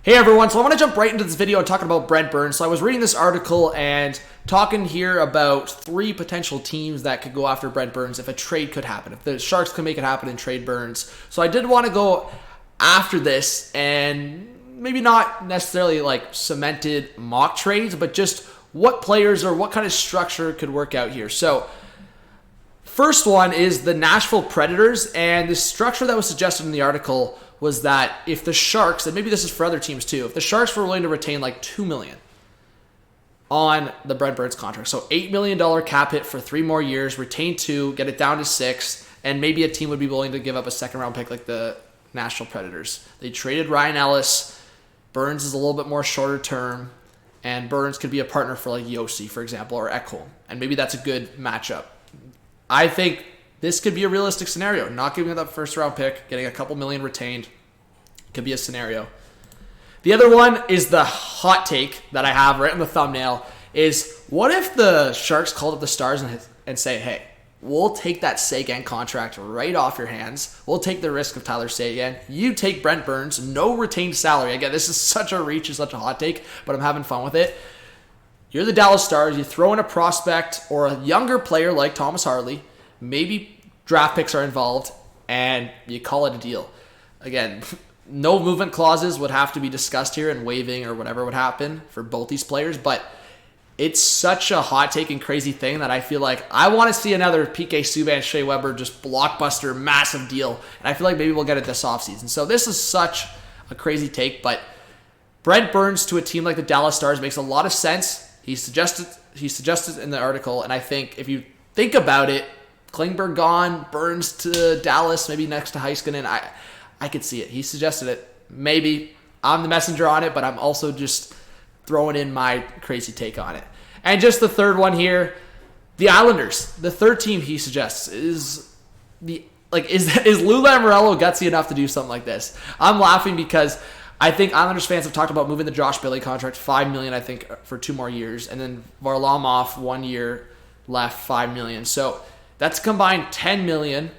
Hey everyone, so I want to jump right into this video and talking about Brent Burns. So I was reading this article and talking here about 3 potential teams that could go after Brent Burns if a trade could happen, if the Sharks could make it happen and trade Burns. So I did want to go after this and maybe not necessarily like cemented mock trades, but just what players or what kind of structure could work out here. So first one is the Nashville Predators, and the structure that was suggested in the article was that if the Sharks, and maybe this is for other teams too, if the Sharks were willing to retain like $2 million on the Brent Burns contract, so $8 million cap hit for 3 more years, retain 2, get it down to 6, and maybe a team would be willing to give up a second-round pick like the Nashville Predators. They traded Ryan Ellis. Burns is a little bit more shorter term, and Burns could be a partner for like Yossi, for example, or Ekholm, and maybe that's a good matchup. I think this could be a realistic scenario. Not giving up that first-round pick, getting a couple million retained could be a scenario. The other one is the hot take that I have right in the thumbnail is, what if the Sharks called up the Stars and say, hey, we'll take that Seguin contract right off your hands. We'll take the risk of Tyler Seguin. You take Brent Burns, no retained salary. Again, this is such a reach and such a hot take, but I'm having fun with it. You're the Dallas Stars. You throw in a prospect or a younger player like Thomas Harley. Maybe draft picks are involved, and you call it a deal. Again, no movement clauses would have to be discussed here, and waiving or whatever would happen for both these players, but it's such a hot take and crazy thing that I feel like I want to see another PK Subban, Shea Weber, just blockbuster, massive deal, and I feel like maybe we'll get it this offseason. So this is such a crazy take, but Brent Burns to a team like the Dallas Stars makes a lot of sense. He suggested in the article, and I think if you think about it, Klingberg gone, Burns to Dallas, maybe next to Heiskanen. I could see it. He suggested it. Maybe I'm the messenger on it, but I'm also just throwing in my crazy take on it. And just the third one here, the Islanders. The third team he suggests is Lou Lamoriello gutsy enough to do something like this? I'm laughing because I think Islanders fans have talked about moving the Josh Bailey contract, $5 million, I think, for 2 more years, and then Varlamov 1 year left, $5 million. So that's combined $10 million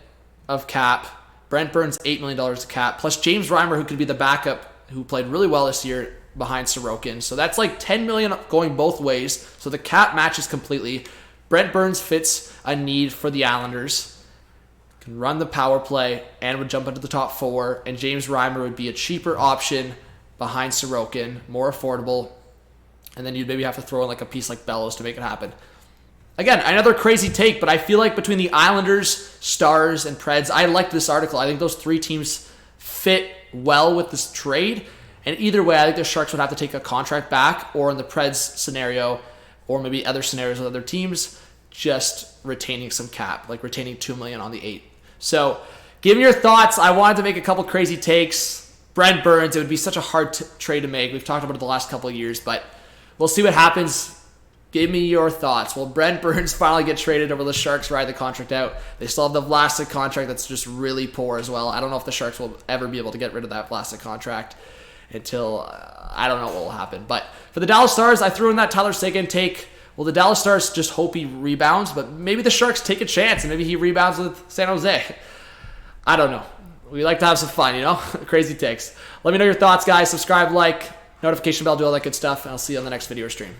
of cap. Brent Burns, $8 million of cap, plus James Reimer, who could be the backup, who played really well this year behind Sorokin. So that's like $10 million going both ways. So the cap matches completely. Brent Burns fits a need for the Islanders. Can run the power play and would jump into the top 4. And James Reimer would be a cheaper option behind Sorokin, more affordable. And then you'd maybe have to throw in like a piece like Bellows to make it happen. Again, another crazy take, but I feel like between the Islanders, Stars, and Preds, I like this article. I think those 3 teams fit well with this trade. And either way, I think the Sharks would have to take a contract back, or in the Preds scenario, or maybe other scenarios with other teams, just retaining some cap, like retaining $2 million on the 8. So give me your thoughts. I wanted to make a couple crazy takes. Brent Burns, it would be such a hard trade to make. We've talked about it the last couple of years, but we'll see what happens. Give me your thoughts. Will Brent Burns finally get traded, or will the Sharks ride the contract out? They still have the Vlasic contract that's just really poor as well. I don't know if the Sharks will ever be able to get rid of that Vlasic contract until I don't know what will happen. But for the Dallas Stars, I threw in that Tyler Seguin take. Will the Dallas Stars just hope he rebounds? But maybe the Sharks take a chance and maybe he rebounds with San Jose. I don't know. We like to have some fun, you know? Crazy takes. Let me know your thoughts, guys. Subscribe, like, notification bell, do all that good stuff, and I'll see you on the next video or stream.